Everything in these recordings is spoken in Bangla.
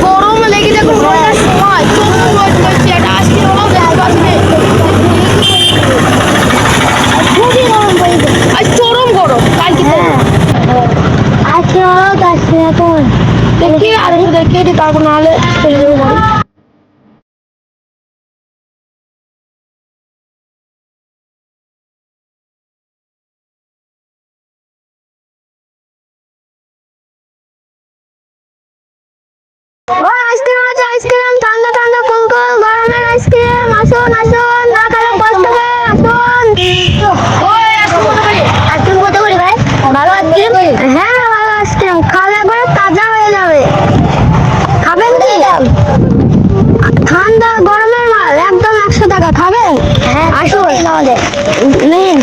গরমে লেগে দেখো রোদের সময় চরম রোদ করছে, একটা আইসক্রিম হলো আসবে, খুবই গরম পড়েছে। আর চরম গরম কালকে আজকে হলো আসছে এখন দেখি আর একটু দেখি তারপর নাহলে চলে যাবো বাড়ি। আইসক্রিম আছে, আইসক্রিম ঠান্ডা ঠান্ডা কুল কুল গরমের আইসক্রিম। আসুন আসুন, না খেলে কষ্ট হবে, আসুন। আইসক্রিম কত করে ভাই? ভালো আইসক্রিম? হ্যাঁ ভালো আইসক্রিম, খাওয়া করে তাজা হয়ে যাবে। খাবেন কি? ঠান্ডা গরমের মাল একদম 100 টাকা। খাবেন? হ্যাঁ আসুন নিন।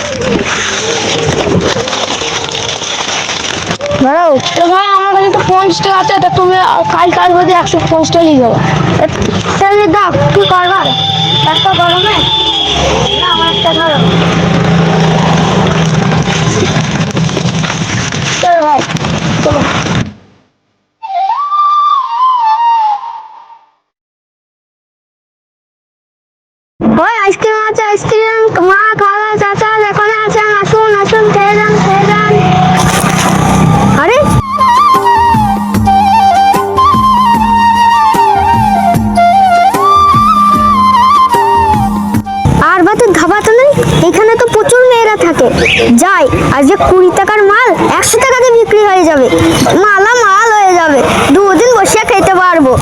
দাঁড়াও তো ভাই, আমার কাছে তো 50 টাকা আছে, তা তুমি কাল বলতে 150 টাকা নিয়ে যাবো। তাহলে দাও, কি করবার একটা গরমে? না আমার একটা ধরো। চলো ভাই চলো। ওই আইসক্রিম আছে, আইসক্রিম মা খাওয়া চাচা যেখানে আছেন আসুন আসুন, খেয়ে যান খেয়ে যান। আরে আর বাতের ধাবাতে নেই, এখানে তো প্রচুর মেয়েরা থাকে। যাই আজকে 20 টাকার মাল 100 টাকাতে বিক্রি হয়ে যাবে, মালা মাল হয়ে যাবে, 2 দিন বসে খেতে পারবো।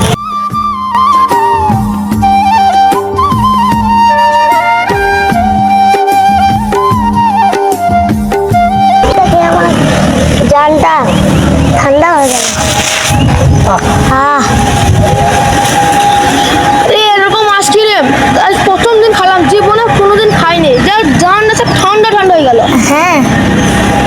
জানটা ঠান্ডা হয়ে যাবে। এরকম আইসক্রিম আজ প্রথম দিন খেলাম, জীবনে কোনোদিন খাইনি, যা জানটা ঠান্ডা ঠান্ডা হয়ে গেল। হ্যাঁ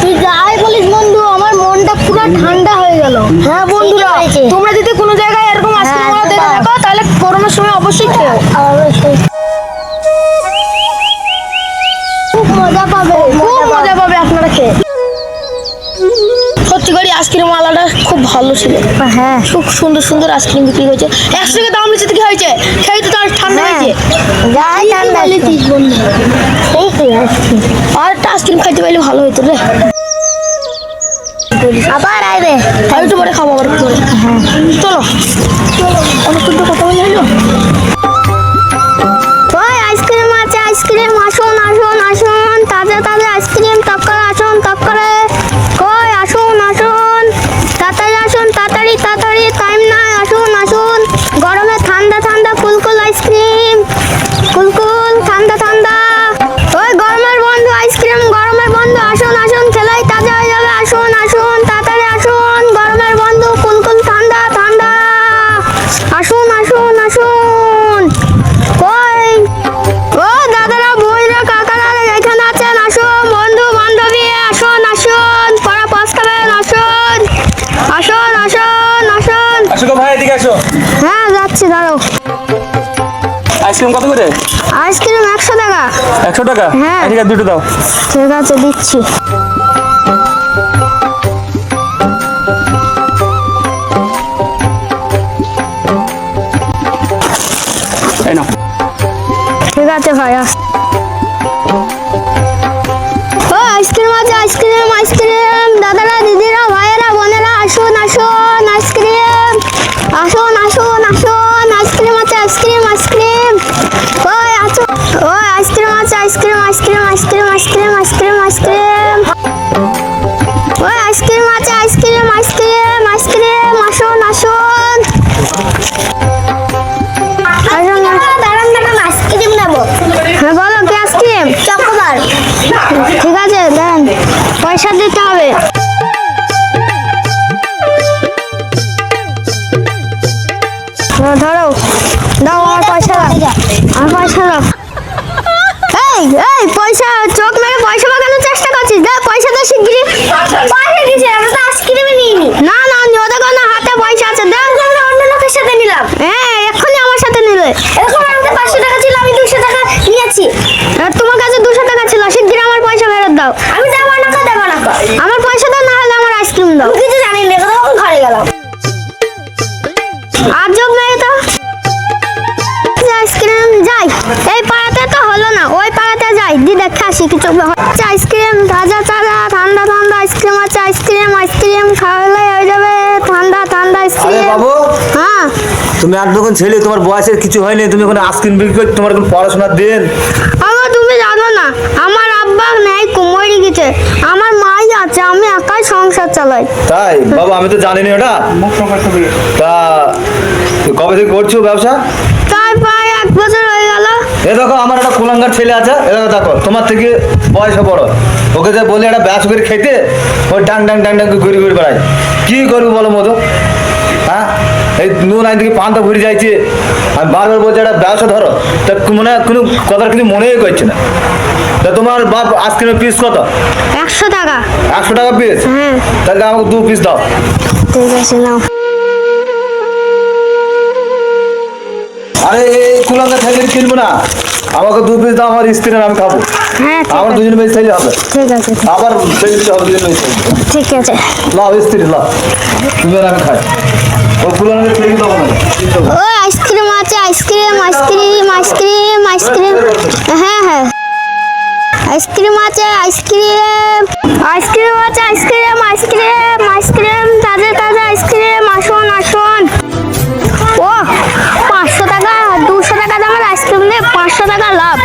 তুই যাই বলিস বন্ধু, আমার মনটা পুরো ঠান্ডা হয়ে গেল। হ্যাঁ বন্ধুরা, তোমরা যদি কোনো জায়গায় এরকম আইসক্রিম দেখে থাকো তাহলে গরমের সময় অবশ্যই খেও। অবশ্যই খুব মজা পাবে, খুব মজা পাবে আপনারা খেয়ে। সত্যি করে আইসক্রিম আলাদা খুব ভালো ছিল। হ্যাঁ খুব সুন্দর সুন্দর আইসক্রিম বিক্রি হয়েছে, 100 টাকা দাম নিচে থেকে হয়েছে, খেয়ে তো তার ঠান্ডা হয়েছে। যাই ঠান্ডা বলেছিস বন্ধু, ঠিকই আছে। আর একটা আইসক্রিম খাইতে পারলে ভালো হতো রে। আবার আইবে। আর একটু পরে খাবো, আবার একটু পরে। হ্যাঁ চলো অনেকক্ষণ তো কথা বলে হলো। ওই আইসক্রিম আছে, আইসক্রিম আসুন আসুন আসুন, তাজা তাজা আইসক্রিম টক করে আসুন টক করে। কই আসুন আসুন, তাড়াতাড়ি আসুন, তাড়াতাড়ি তাড়াতাড়ি, টাইম নাই, আসুন আসুন। গরমে ঠান্ডা ঠান্ডা কুলকুল আইসক্রিম, কুলকুল ঠান্ডা ঠান্ডা। ওই গরমের বন্ধু আইসক্রিম, গরমের বন্ধু আসুন আসুন, খেলাই তাজা হয়ে যাবে, আসুন আসুন তাড়াতাড়ি আসুন। গরমের বন্ধু কুলকুল ঠান্ডা ঠান্ডা, আসুন আসুন আসুন। কই ও দাদারা বইরা কাকারা এখানে আছেন, আসুন বন্ধু বান্ধবী, আসুন আসুন, পড়া পাস খাবেন, আসুন আসুন আসুন আসুন। আসো তো ভাই, এদিকে আসো। হ্যাঁ যাচ্ছি, দাঁড়াও। আইসক্রিম কত করে? আইসক্রিম 100 টাকা। 100 টাকা? হ্যাঁ। ঠিক আছে, দুটো দাও। ঠিক আছে দিচ্ছি। এই নাও। ঠিক আছে ভাইয়া। ও আইসক্রিম আছে, আইসক্রিম আইসক্রিম, দাদারা দিদিরা ভাইয়েরা বোনেরা আসুন আসুন, আইসক্রিম আসুন আসুন আসুন, আইসক্রিম আছে, আইসক্রিম আইসক্রিম। ওই আসুন, ওই আইসক্রিম আছে, ice cream ice cream ice cream ice cream ice cream ice cream. ওই আইসক্রিম আছে, আইসক্রিম আইসক্রিম আইসক্রিম, আসুন আসুন। আইসক্রিম নেবো। হ্যাঁ বলো কি আইসক্রিম? চকোবার। ঠিক আছে দেন, পয়সা দিতে হবে। ধরো, দাও আমার পয়সা দাও, আমার পয়সা দাও। এই এই পয়সা, চোখ মেরে পয়সা বাগানোর চেষ্টা করছিস? দে পয়সা দে শিগগিরই। পয়সা দিছে, আমরা তো আইসক্রিমই নিইনি। না না ওদের কোনো হাতে পয়সা আছে, দে। অন্য লোকের সাথে নিলাম। হ্যাঁ এক্ষুনি আমার সাথে নিলে। এখন আমাদের 500 টাকা ছিল, আমি 200 টাকা নিয়েছি। তোমার কাছে 200 টাকা ছিল, শিগগিরই আমার পয়সা ফেরত দাও। আমি দেবো না, দেবো না। আমার পয়সা দাও, না হলে আমার আইসক্রিম দাও। কিছু জানি না, ঘরে গেলাম। আজব নাই তো। আইসক্রিম যাই, এই পাড়াতে তো হলো না, ওই পাড়াতে যাই, দি দেখে আসি কিছু হচ্ছে। আইসক্রিম তাজা তাজা ঠান্ডা ঠান্ডা আইসক্রিম আছে, আইসক্রিম আইসক্রিম খাওয়ালে হয়ে যাবে ঠান্ডা ঠান্ডা আরে আইসক্রিম। বাবু, হ্যাঁ তুমি আর যখন ছেলে, তোমার বয়সের কিছু হয়নি, তুমি এখন আইসক্রিম বিক্রি করছো, তোমার এখন পড়াশোনার দিন। আমার তুমি জানো না, আমার আব্বা নেই কুমড়ি গেছে, আমার মাই আছে, আমি একাই সংসার চালাই। তাই বাবু, আমি তো জানিনি ওটা। তা কবে থেকে করছো ব্যবসা? তাই প্রায় 1 বছর হয়ে গেল। এ দেখো, আমার একটা কুলাঙ্গার ছেলে আছে, এ দেখো দেখো, তোমার থেকে বয়সে বড়, ওকে যে বলি একটা ব্যবসা করে খেতে, ওই ডাং ডাং ডাং ডাং করে ঘুরে ঘুরে বেড়ায়। কি করবো বলো মতো? হ্যাঁ, এই নুন আইন থেকে পান্তা ঘুরে যাইছে, আমি বারবার বলছি একটা ব্যবসা ধরো, তা মনে কোনো কথার কিছু মনেই করছে না। তা তোমার বাপ আইসক্রিমের পিস কত? 100 টাকা। 100 টাকা পিস? হ্যাঁ তাহলে আমাকে 2 পিস দাও। ঠিক আছে নাও। আরে এই কুলাঙ্গা থাকলে কিনবো না, আমাকে 2 পিস দাও, আমার স্ত্রী আর আমি খাবো। হ্যাঁ আমার দুজন বেশি থাকলে হবে, ঠিক আছে আবার সেই হবে দুজন বেশি। ঠিক আছে। লাভ স্ত্রী লাভ, তুমি আর আমি খাই। ও কুলাঙ্গা খেয়ে দেবো না। ও আইসক্রিম আছে, আইসক্রিম আইসক্রিম আইসক্রিম আইসক্রিম। হ্যাঁ হ্যাঁ আইসক্রিম আছে, আইসক্রিম আইসক্রিম আছে, আইসক্রিম আইসক্রিম আইসক্রিম তাজা তাজা আইসক্রিম, আসুন আসুন। ও 500 টাকা 200 টাকা দামের আইসক্রিম নিয়ে 500 টাকা লাভ,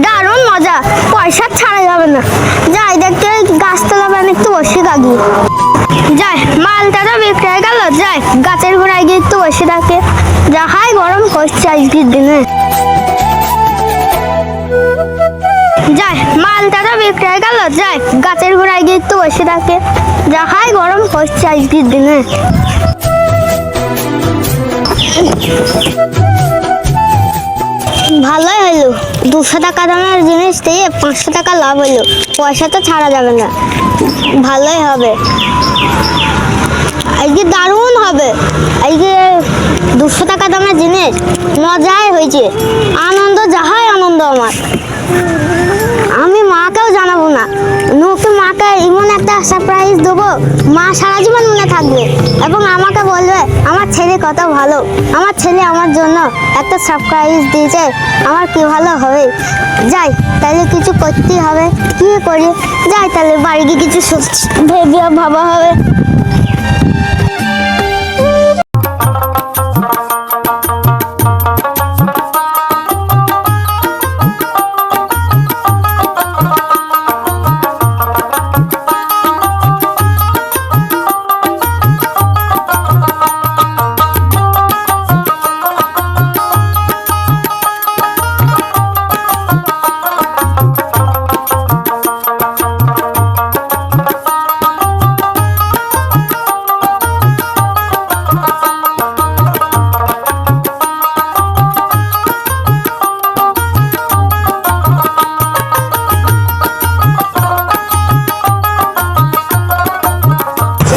দারুণ মজা, পয়সা ছাড়া যাবে না। যাই দেখতে গাছতলা বান একটু বসে থাকি, যাই মালটা তো বিক্রি হয়ে গেল, যাই গাছের গোড়ায় গিয়ে একটু বসে থাকে, যা হাই গরম করছে আজকের দিনে। যাই মালটা তো বিক্রি হয়ে গেল, যাই গাছের গোড়ায় গিয়ে একটু বসে থাকে, যা হাই গরম করছে আজকের দিনে। ভালোই হলো, 200 টাকা দামের জিনিস দিয়ে 500 টাকা লাভ হলো, পয়সা তো ছাড়া যাবে না, ভালোই হবে আজকে, দারুণ হবে আজকে। 200 টাকা দামের জিনিস, মজাই হয়েছে, আনন্দ যাহাই আনন্দ আমার। আমি মাকেও জানাবো না, ওকে মাকে এমন একটা সারপ্রাইজ দেবো, মা সারা জীবন মনে থাকবে এবং আমাকে বলবে আমার ছেলে কত ভালো, আমার ছেলে আমার জন্য একটা সারপ্রাইজ দিয়েছে, আমার কি ভালো হবে। যাই তাহলে কিছু করতেই হবে, কি করি, যাই তাহলে বাড়ি গিয়ে কিছু ভেবে ভাবা হবে।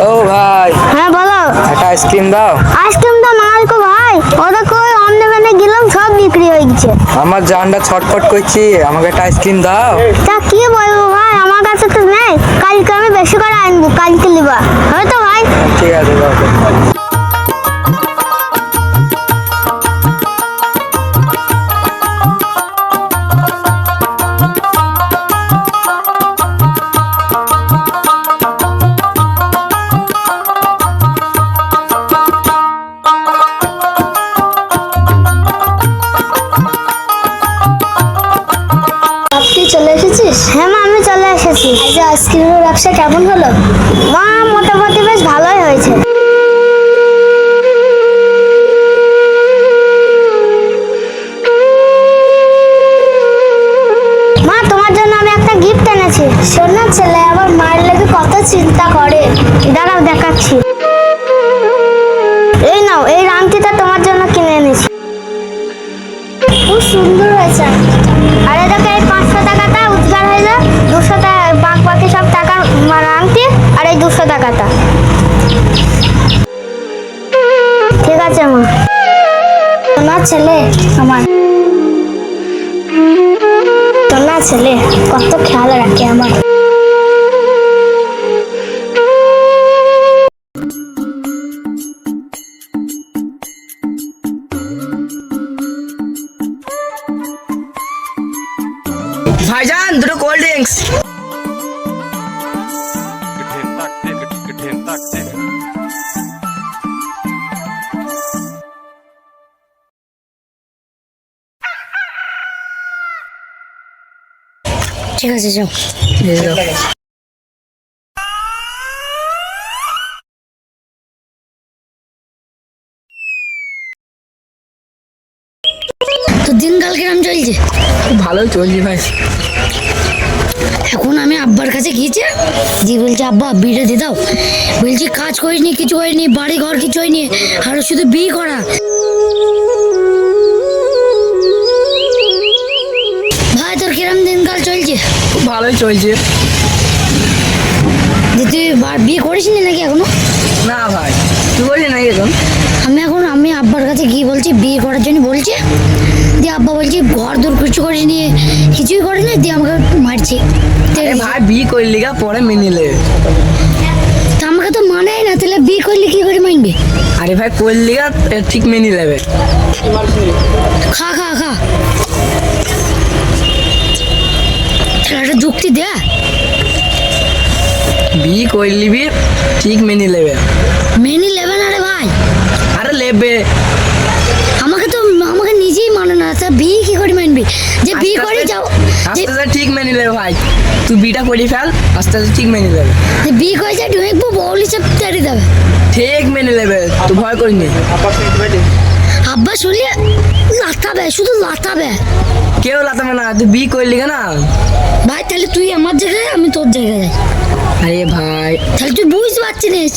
ও ভাই, হ্যাঁ বলো। একটা আইসক্রিম দাও। আইসক্রিম তো নাই গো ভাই, ওটা কই অন্য দোকানে গেলাম সব বিক্রি হয়ে গেছে। আমার জানটা ছটফট করছি, আমাকে একটা আইসক্রিম দাও। তা কি বলবো ভাই, আমার কাছে তো নেই, কালকে আমি বেশি করে আনবো, কালকে লিবা হয়তো ভাই। ঠিক আছে দাও। তুই চলে এসেছিস? হ্যাঁ মা, আমি চলে এসেছি। আচ্ছা, আইসক্রিমের ব্যবসা কেমন হলো? মা মোটামুটি বেশ ভালোই হয়েছে। মা তোমার জন্য আমি একটা গিফট এনেছি। শোন না, ছেলে আমার মায়ের লেগে কত চিন্তা করে, দাঁড়াও দেখাচ্ছি। এই নাও, এই রামটিটা তোমার জন্য কিনে এনেছি, খুব সুন্দর হয়েছে। আরে দেখো, এই 500 টাকাটা উদ্ধার হইলো, 200 টাকা বাকি সব টাকা আনতে, আর এই 200 টাকাটা। ঠিক আছে মা। তোমার ছেলে আমার, তোমার ছেলে কত খেয়াল রাখে আমার। ভাইজান দুটো কোল্ড ড্রিঙ্কস। ঠিক আছে যাও। তো দিনকাল কিরম চলছে? ভালোই চলছে ভাই। এখন আমি আব্বার কাছে গিয়েছি, যে বলছে আব্বা বিয়ে দিয়ে দাও। বলছি কাজ করিনি, কিছু হয়নি, বাড়ি ঘর কিছু হয়নি, আর শুধু বিয়ে করা। ভাই তোর কিরম দিনকাল চলছে? খুব ভালোই চলছে। যে তুই বিয়ে করিস নি নাকি এখনো? না ভাই, তুই বললি নাকি এখন? আমি আব্বার কাছে গিয়ে বলছি বিয়ে করার জন্য বলছে, দিয়ে আব্বা বলছি ঘর দূর কিছু করিনি, কিছুই করিনি, দিয়ে আমাকে মারছে। আরে ভাই বিয়ে করলি গা পরে মেনে নিলে। তা আমাকে তো মানায় না, তাহলে বিয়ে করলে কি করে মানবে? আরে ভাই করলি গা ঠিক মেনে নেবে। খা খা খা, তাহলে একটা যুক্তি দে। বিয়ে করলি বি ঠিক মেনে নেবে। মেনে নেবে না রে ভাই। আরে লেবে। আমাকে নিজেই মানে না, তা বিয়ে কি করে মানবি? যে বিয়ে করে যাও, আস্তে আস্তে ঠিক মেনে নেবে ভাই। তুই বিটা করে ফেল, আস্তে আস্তে ঠিক মেনে নেবে। যে বিয়ে করে যা ঢুকবো বউলি সব তেড়ে দেবে। ঠিক মেনে নেবে, তুই ভয় করিনি। আব্বা শুনলে লাতাবে, শুধু লাতাবে। কেউ লাতাবে না, তুই বিয়ে করলি না। ভাই তাহলে তুই আমার জায়গায়, আমি তোর জায়গায় যাই। আরে ভাই তাহলে তুই বুঝতে পারছিস,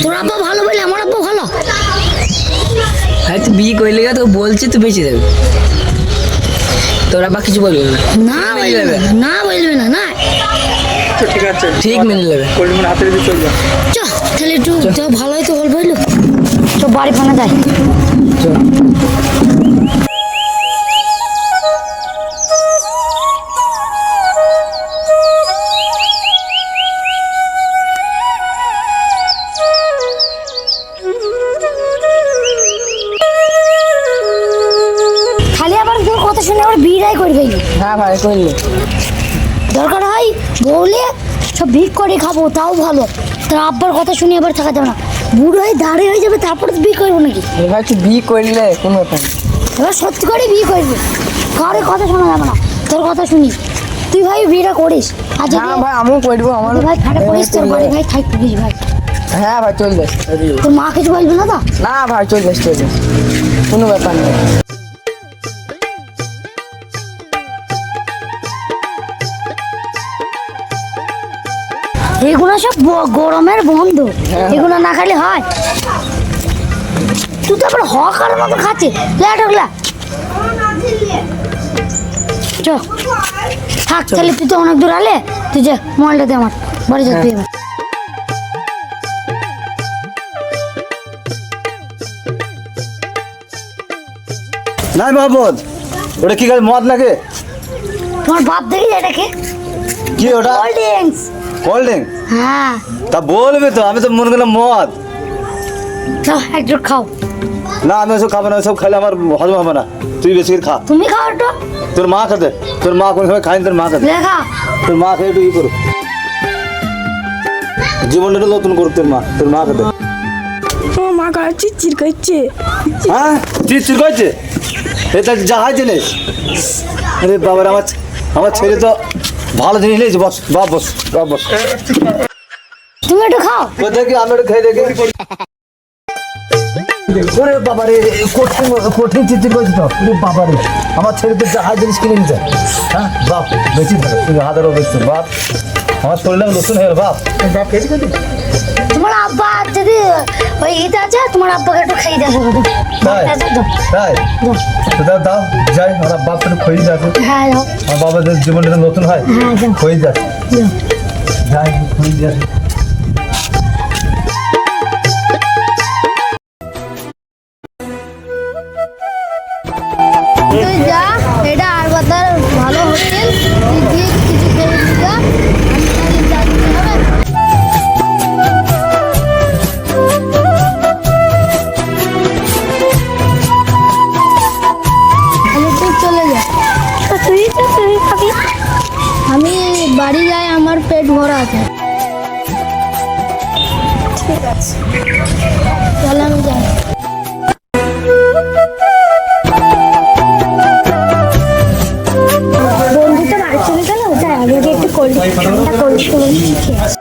তোর আব্বা ভালো বলে আমার আব্বা ভালো। আরে তুই বিয়ে করলি গা, তো বলছি তুই বেঁচে যাবে। তোর আব্বা কিছু বলবে না। না বলবে না, না বলবে না, না ঠিক আছে, ঠিক মেনে নেবে। কোল্ড ড্রিঙ্ক হাতে দিয়ে চলবে। চ তাহলে একটু যা ভালো হয় তো বলবো, বুঝলো? তো বাড়ি পানা যায়। খালি আবার তোর কথা শুনে আবার বিড়াই করে গেলি। হ্যাঁ ভাই করলি। দরকার হয় বউলে সব ভিক করে খাবো, তাও ভালো। তার আব্বার কথা শুনে আবার থাকা যাবে না, বুড়ো হয়ে দাঁড়িয়ে হয়ে যাবে, তারপরে তো বিয়ে করবো নাকি? আরে ভাই তুই বিয়ে করলে কোনো ব্যাপার না। এবার সত্যি করে বিয়ে করবি, কারোর কথা শোনা যাবে না, তোর কথা শুনি। তুই ভাই বিয়েটা করিস, আর যদি হ্যাঁ ভাই আমিও করবো। আমার ভাই খারাপ করিস, তোর বাড়ি ভাই থাকিস ভাই। হ্যাঁ ভাই চল যাস। তোর মা কিছু বলবে না তো? না ভাই চল যাস, চল যাস, কোনো ব্যাপার নেই। এগুলো সব গরমের বন্ধু, এগুলো না খেলে হয়? তুই তো আবার হকার মতো খাচ্ছিস। ঢোকলা চ থাক, তাহলে তুই তো অনেক দূর আলে, তুই যে মোবাইলটা দে আমার, বাড়ি যা তুই এবার। নাই মোহাম্মদ, ওটা কি গাড়ি মদ নাকি? তোমার বাপ দেখি এটাকে কি ওটা? Cold drinks. Cold drink? হ্যাঁ তা বলবি তো, আমি তো মনে করলাম মদ। চল একটু খাও। না আমি ওসব খাবো না, ওসব খাইলে আমার হজম হবে না। তুই বেশি করে খা। তুমি খাও একটু, তোর মা খাতে, তোর মা কোনো সময় খাইনি, তোর মা খাতে। লেখা তোর মা খেয়ে একটু ই করো, জীবনটা একটু নতুন করুক তোর মা, তোর মা খাতে। আমার মা গায়ে চিচির করছে। হ্যাঁ চির করছে, এটা জাহাজ জিনিস। আরে বাবার, আমার ছেলে তো ভালো জিনিস নিয়েছে। বস বাপ, বস বাপ, বস। তুমি একটু খাও। ও দেখি, আমি একটু খেয়ে দেখি। ওরে বাবারে, কঠিন কঠিন চিচির করছে তো। ওরে বাবারে, আমার ছেলে তো জাহাজ জিনিস কিনে নিচ্ছে। হ্যাঁ বাপ, বেশি থাকে, তুই হাজারও বেশি বাপ। আমার শরীরটা নতুন হয়ে গেল বাপ। বাপ খেয়েছি কিন্তু তোমার আব্বা যদি ওই ঈদ আছে, তোমার আব্বাকে একটু খাইয়ে দেবো। তাই তাই তো দাও দাও, যাই আমার বাপ একটু খোঁজ যাচ্ছে। হ্যাঁ যাও, আমার বাবাদের জীবনটা নতুন হয়, হ্যাঁ যাও খোঁজ যাচ্ছে, যাও। যাই খোঁজ যাচ্ছে। তুই যা, এটা আর বাতার ভালো হোটেল, তুই গিয়ে কিছু খেয়ে যা, আমি তাহলে যাচ্ছি, হবে? তাহলে তুই চলে যা। তাহলে আমি যাই। বন্ধু তো বাড়ি চলে গেল, তাই আমি আগে একটু কোল্ড ঠান্ডা কোল্ড খেয়ে আসি।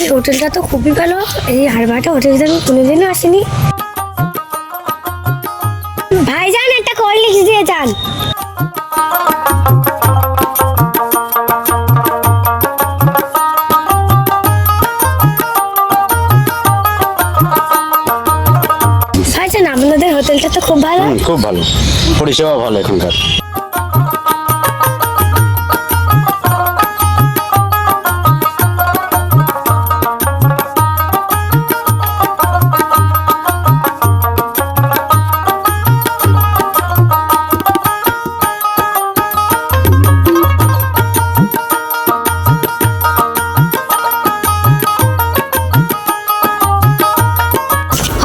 এই হোটেলটা তো খুবই ভালো। এই হারবাটা হোটেলটা আমি কোনোদিনও আসিনি। ভাইজান একটা কোল্ড ড্রিঙ্কস দিয়ে যান। ভাইজান আপনাদের হোটেলটা তো খুব ভালো। খুব ভালো, পরিষেবা ভালো এখানকার।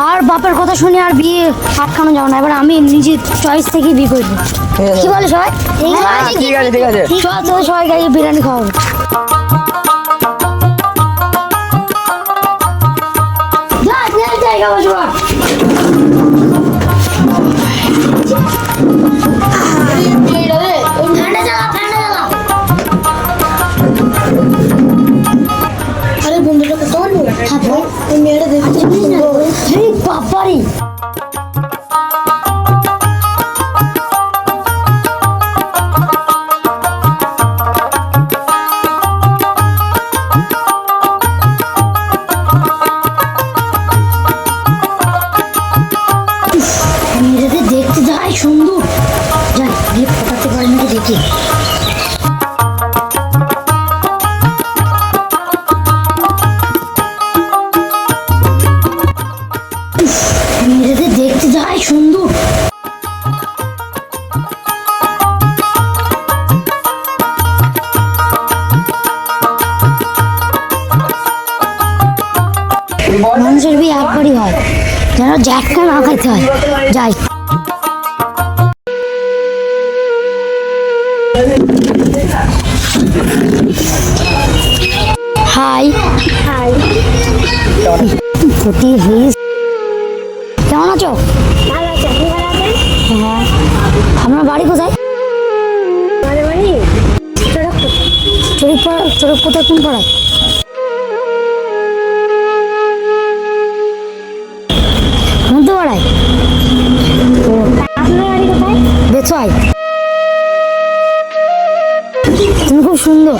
আর বাপের কথা শুনে আর বিয়ে আটকানো যাও না, এবার আমি নিজের চয়েস থেকে বিয়ে করবো। কি বলে সবাই? ঠিক আছে ঠিক আছে। সবাই গাড়ি বিরিয়ানি খাওয়াবো। জায়গা বসবো। ঠান্ডা জায়গা, ঠান্ডা জায়গা। আরে বন্ধুটা কত ভালো। ওই মেয়েটা দেখছি বাবারি। মেয়েটাদের দেখতে যাই সুন্দর, যাই গিয়ে ফোটাতে পারি নাকি দেখি। মেয়েটাদের দেখতে যাই সুন্দর। মানুষের বিয়ে একবারই হয়, যেন জ্যাকটা না খাইতে হয়। যাই। হাই হাই ফুটি হিস, কেমন আছো? ভালো আছি, আপনি ভালো আছেন? হ্যাঁ। আপনার বাড়ি কোথায়? আমাদের বাড়ি চড়কপথা কোন পাড়ায়? মধ্যপাড়ায়। আপনার বাড়ি কোথায়? বেচুয়াই। তুমি খুব সুন্দর।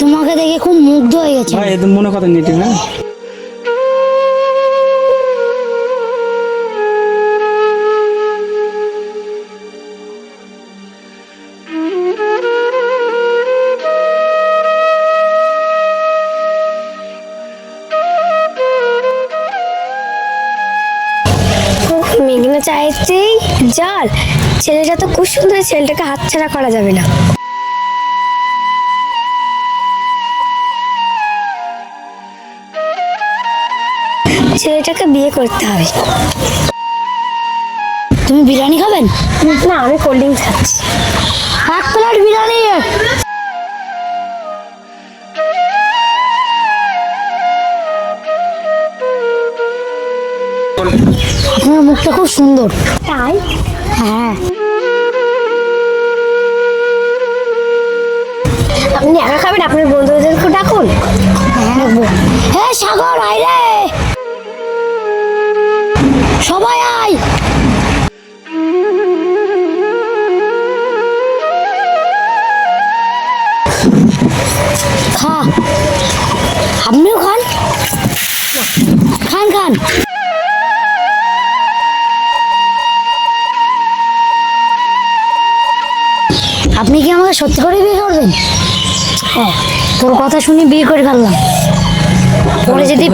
তোমাকে দেখে খুব মুগ্ধ হয়ে গেছে। ভাই এদের মনে কথা নেই, ঠিক না? মেঘনা চাইতেই জল। ছেলেটা তো খুব সুন্দর, ছেলেটাকে হাতছাড়া করা যাবে না। ছেলেটাকে বিয়ে করতে হবে। তুমি বিরিয়ানি খাবেন? না, আমি কোল্ড ড্রিঙ্কস খাচ্ছি। এক প্লেট বিরিয়ানি। আপনার মুখটা খুব সুন্দর। তাই? হ্যাঁ। আপনি একা খাবেন? আপনার বন্ধুদেরকে ডাকুন। হ্যাঁ সাগর, আয় রে, সবাই আয়। খা, আপনিও খান, খান খান। আপনি কি আমাকে সত্যি করে বিয়ে করবেন? হ্যাঁ, তোর কথা শুনে বিয়ে করে ফেললাম। পরে যদি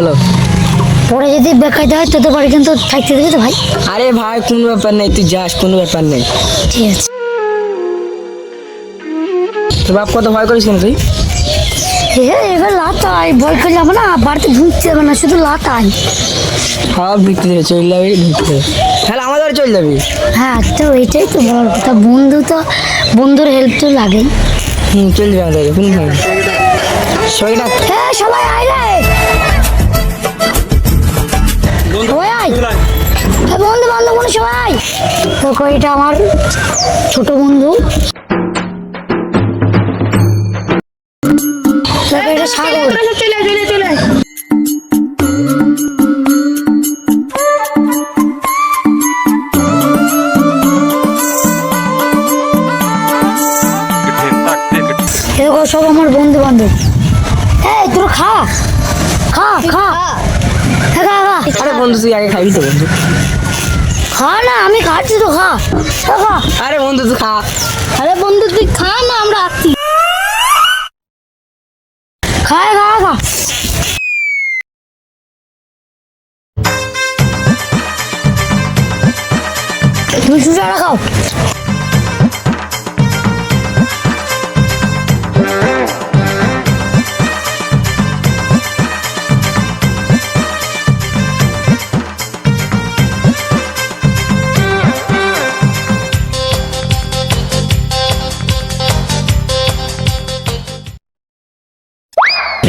পরে যদি বেকাইতে হয় তোদের বাড়ি কিন্তু থাকতে দেবে তো ভাই? আরে ভাই কোনো ব্যাপার নেই, তুই যাস, কোনো ব্যাপার নেই। ঠিক আছে। তোর বাপ কত ভয় করিস কেন তুই? এবার লাতাই ভয় করে যাবো না, বাড়িতে ঢুকতে যাবে না, শুধু লাতাই। সব ঢুকতে দেবে, চলে যাবি, ঢুকতে দেবে, তাহলে আমাদের বাড়ি চলে যাবি। হ্যাঁ, তো এটাই তো বড় কথা, বন্ধু তো বন্ধুর হেল্প তো লাগেই। চলে যাবে আমাদের, কোনো ভয় নেই। সবাই ডাক। হ্যাঁ সবাই আয় রে, সবাই আয়। হ্যাঁ, বন্ধু বান্ধব সবাই। দেখো এটা আমার ছোট বন্ধু, দেখো এটা সাগর। চলে চলে চলে দেখো সব আমার বন্ধু বান্ধব। এই তোর খা খা খা, হ্যাঁ খা খা। আরে বন্ধু তুই আগে খাবি তো বন্ধু। খা না, আমি খাচ্ছি তো, খা খা। আরে বন্ধু তুই খা। আরে বন্ধু তুই খা না, আমরা আসছি। খা খা খা। তুমি সুজারা খাও।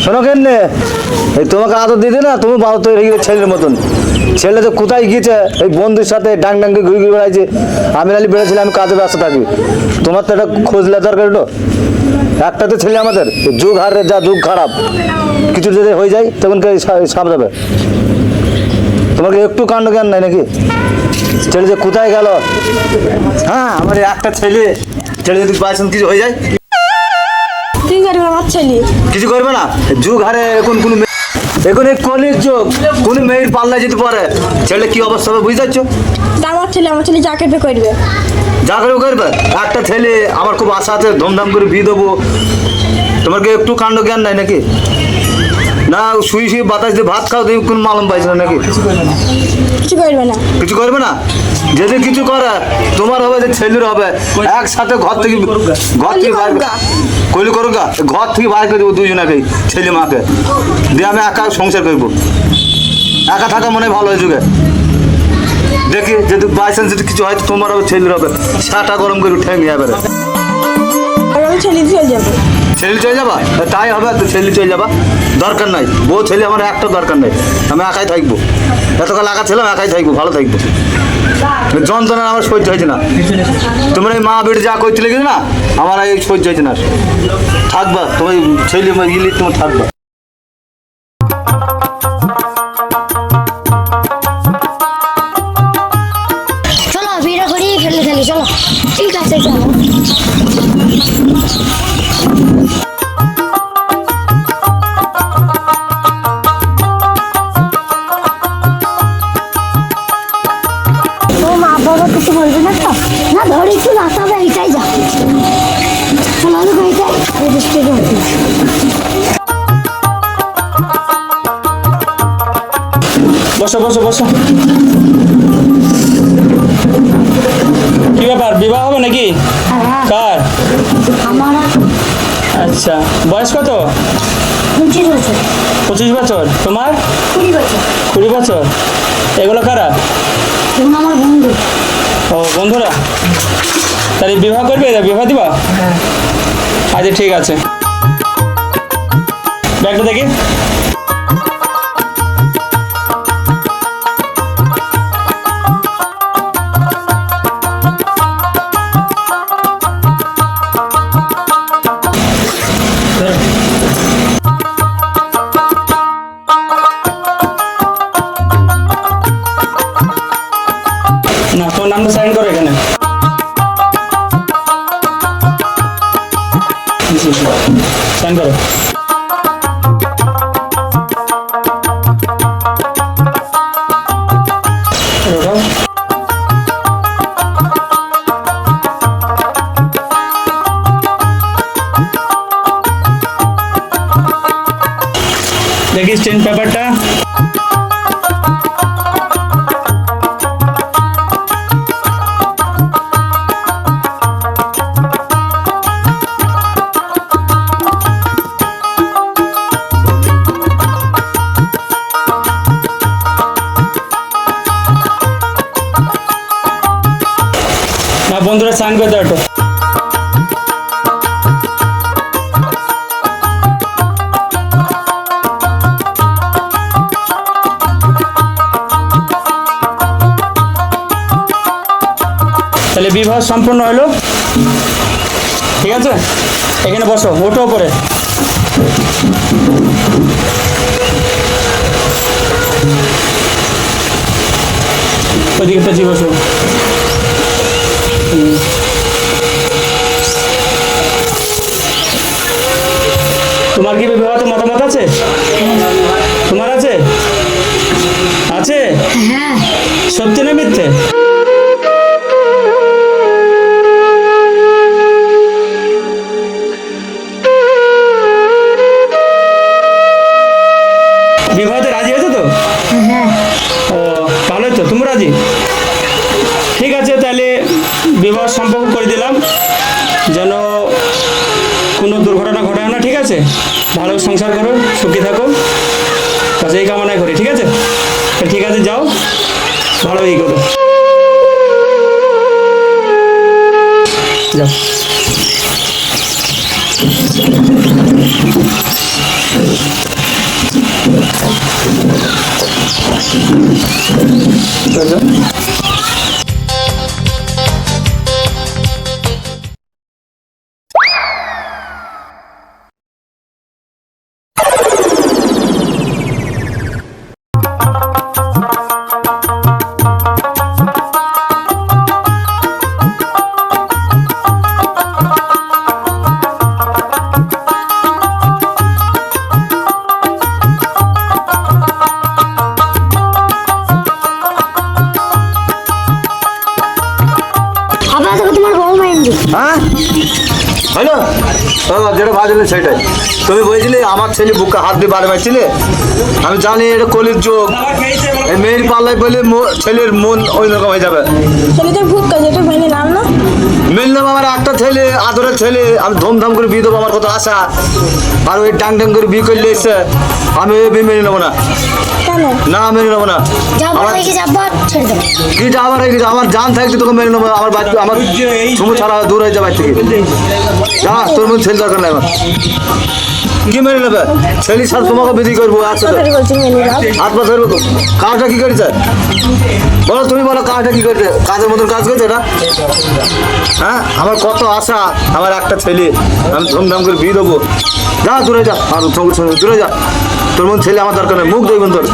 শোনো কেন এই তোমাকে আদর দিতে না, তুমি বাবা তৈরি হয়ে গেছে ছেলের মতন। ছেলে তো কোথায় গিয়েছে, এই বন্ধুর সাথে ডাং ডাং ঘুরে ঘুরে বেড়াইছে। আমি নালি বেড়েছিলাম, আমি কাজে ব্যস্ত থাকি। তোমার তো একটা খোঁজলে দরকার হলো। একটা তো ছেলে আমাদের, যুগ হারে যা যুগ খারাপ, কিছু যদি হয়ে যায় তখন কে সাপ যাবে? তোমাকে একটু কাণ্ড জ্ঞান নাই নাকি? ছেলে যে কোথায় গেল? হ্যাঁ, আমার একটা ছেলে, ছেলে যদি বাইসন কিছু হয়ে যায় কি করবে আমার ছেলে? কিছু করবে না। যুগ হারে এখন কোনো এখন এই কলির যুগ, কোনো মেয়ের পাল্লায় যদি পড়ে ছেলে কি অবস্থা হবে বুঝতে পারছো? আমার ছেলে যা করবে করবে। যা করে করবে। একটা ছেলে আমার খুব আশা আছে, ধুমধাম করে বিয়ে দেবো। তোমার কি একটু কাণ্ড জ্ঞান নাই নাকি? না শুয়ে শুয়ে বাতাস দিয়ে ভাত খাও, তুমি কোন মালুম পাইছ না নাকি? কিছু করবে না। কিছু করবে না। যদি কিছু করে তোমার হবে, যে ছেলের হবে, একসাথে ঘর থেকে বাইর কইলি করুক, ঘর থেকে বাইর করে দেবো দুজনাকে, ছেলে মাকে দিয়ে আমি একা সংসার করবো। একা থাকা মনে হয় ভালো হয়ে যুগে। দেখি যদি বাইচান্স যদি কিছু হয় তো তোমার হবে, ছেলের হবে, সাটা গরম করে উঠে নিয়ে যাবে। আমি ছেলে চলে যাবো। ছেলে চলে যাবা? তাই হবে, তো ছেলে চলে যাবা, দরকার নাই। বউ ছেলে আমার একটা দরকার নাই, আমি একাই থাকবো। এতকাল একা ছিলাম, একাই থাকবো, ভালো থাকবো। যন্ত্রণা আমার সহ্য হয়েছে না। তোমার এই মা বেড়ে যা করতে লেগেছে না, আমার এই সহ্য হয়েছে না। থাকবা তোমার ছেলে ইলি, তোমার থাকবা। চলো বিয়ে করি, খেলে খেলি, চলো। ঠিক আছে চলো। ও মা বাবা কিছু বলবে না তো? না ধরে একটু রাস্তাটা এইটাই যা। চলো দেখো এইটাই রেজিস্ট্রি অফিস। বসো বসো বসো। কি ব্যাপার, বিবাহ হবে নাকি? হ্যাঁ কার? আমার আচ্ছা, বয়স কত? 25 বছর। 25 বছর। তোমার? 20 বছর। 20 বছর। এগুলো কারা? তুমি আমার বন্ধু। ও বন্ধুরা, তাহলে বিবাহ করবে? বিবাহ দিবা? আচ্ছা ঠিক আছে, ব্যাগটা দেখি। না, তোমার নামটা সাইন করো এখানে। সাইন করো। ওঠাও। দেখি স্ট্যান্ড পেপারটা। বন্ধুরা স্নান করে দাও একটু। তাহলে বিবাহ সম্পূর্ণ হলো, ঠিক আছে? এখানে বসো, ওঠো উপরে। ওইদিকে পেঁচিয়ে বসো। তোমার কি বিবাহতে মতামত আছে? তোমার আছে? আছে? সত্যি না মিথ্যে? বিবাহতে রাজি হয়েছে তো? ও ভালোই তো, তুমি রাজি? ঠিক আছে, তাহলে বিবাহ সম্পর্ক করে দিলাম, যেন কোনো দুর্ঘটনা ঘটায় না, ঠিক আছে? ভালো সংসার করো, সুখী থাকো, বাস এই কামনাই করি, ঠিক আছে? তো ঠিক আছে, যাও, ভালো এই করো, যাও। আবার দেখো তোমার বউ মাইন্ডি। হ্যাঁ হ্যালো, যেটা ভাজলে সেটাই। তুমি বলছিলে আমার ছেলে বুকে হাত দিয়ে বাড়ি মারছিলে, আমি জানি এটা কলির যোগ। এই মেয়ের পাল্লায় বলে ছেলের মন ওই রকম হয়ে যাবে। ছেলেদের ভূত কাজ, এটা মেনে নাম না। মিললাম আমার একটা ছেলে, আদরের ছেলে, আমি ধুমধাম করে বিয়ে দেবো, আমার কত আশা। আর ওই ডাং ডাং করে বিয়ে করলে এসে আমি ওই বিয়ে মেনে নেবো না, কেন? না মেনে নেবো না। আমার কি যাবার হয়ে গেছে, আমার জান থাকতে তোকে মেনে নেবো। আমার বাচ্চা আমার সময় ছাড়া দূর হয়ে যাবে থেকে। যা, তোর মধ্যে ছেলে দরকার নাই আমার। কি মেনে নেবে? ছেলের সাথে তোমাকে বিধি করবো। আচ্ছা বলছি মেনে নাও। হাত পা ধরবো। কাজটা কি করেছে বলো, তুমি বলো কাজটা কি করেছে? কাজের মতন কাজ করেছে এটা? হ্যাঁ, আমার কত আশা, আমার একটা ছেলে, আমি ধুমধাম করে বিয়ে দেবো। যা দূরে যা, আর দূরে যা, তোর মধ্যে ছেলে আমার দরকার নেই, মুখ দেখবেন তোর।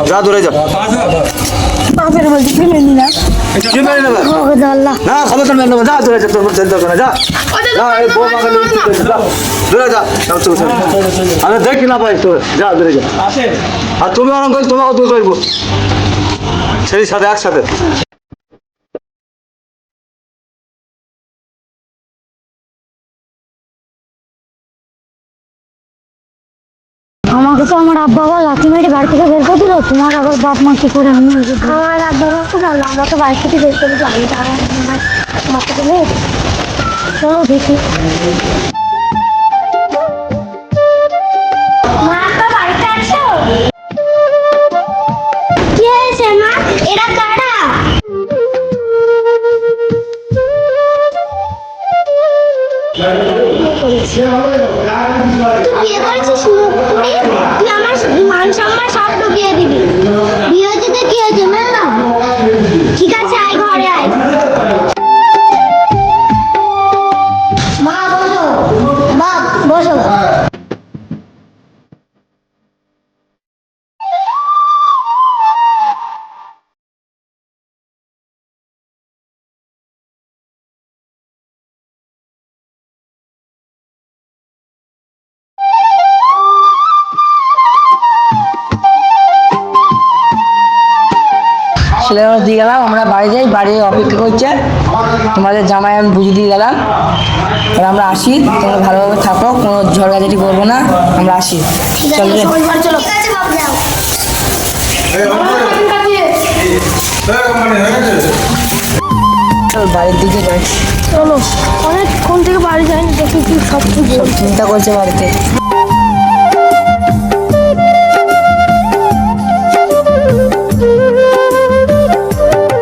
যা দূরে যা। বাপের বলছি কি মেনে নাও। কি মেনে নেবে? না খবর তো মেনে নেবে। যা দূরে যা, তোর মধ্যে ছেলে দরকার নেই। যা যা, এই বউ মাকে যা দূরে যা। আমি দেখি না পাই তোর, যা দূরে যা। আর তুমি অনেক করছি, তোমাকে দূর করবো ছেলের সাথে একসাথে। আমাকে তো আমার আব্বা আবার লাঠি মেরে বাড়ি থেকে বের করে দিল। তোমার আবার বাপ মা কি করে? আমি আমার আব্বা মা তো জানলো, আমরা তো বাড়ি থেকে বের করে দিল। আমি তারা মাকে দিলে চলো দেখি। মা তো বাড়িতে আছো? কি হয়েছে মা? এরা কারা? বিয়ে করেছিস মুখ পুড়িয়ে? তুই আমার মান সম্মান সব ডুবিয়ে দিবি। বিয়ে হয়েছে কি হয়েছে মেল না? ঠিক আছে, আয় ঘরে আয়। মা বসো, বাপ বসো। ছেলেরা দিয়ে গেলাম, আমরা বাড়ি যাই, বাড়ি অপেক্ষা করছে। তোমাদের জামাই আমি বুঝিয়ে দিয়ে গেলাম, আর আমরা আসি। তোমরা ভালোভাবে থাকো, কোনো ঝড়গাঝাটি করবো না, আমরা আসি। চলো রে। চলো, ঠিক আছে বাপ, যাও। চল বাড়ির দিকে যাই। চলো, অনেকক্ষণ থেকে বাড়ি যাইনি, দেখি কি সব ঠিক। সব চিন্তা করছে বাড়িতে।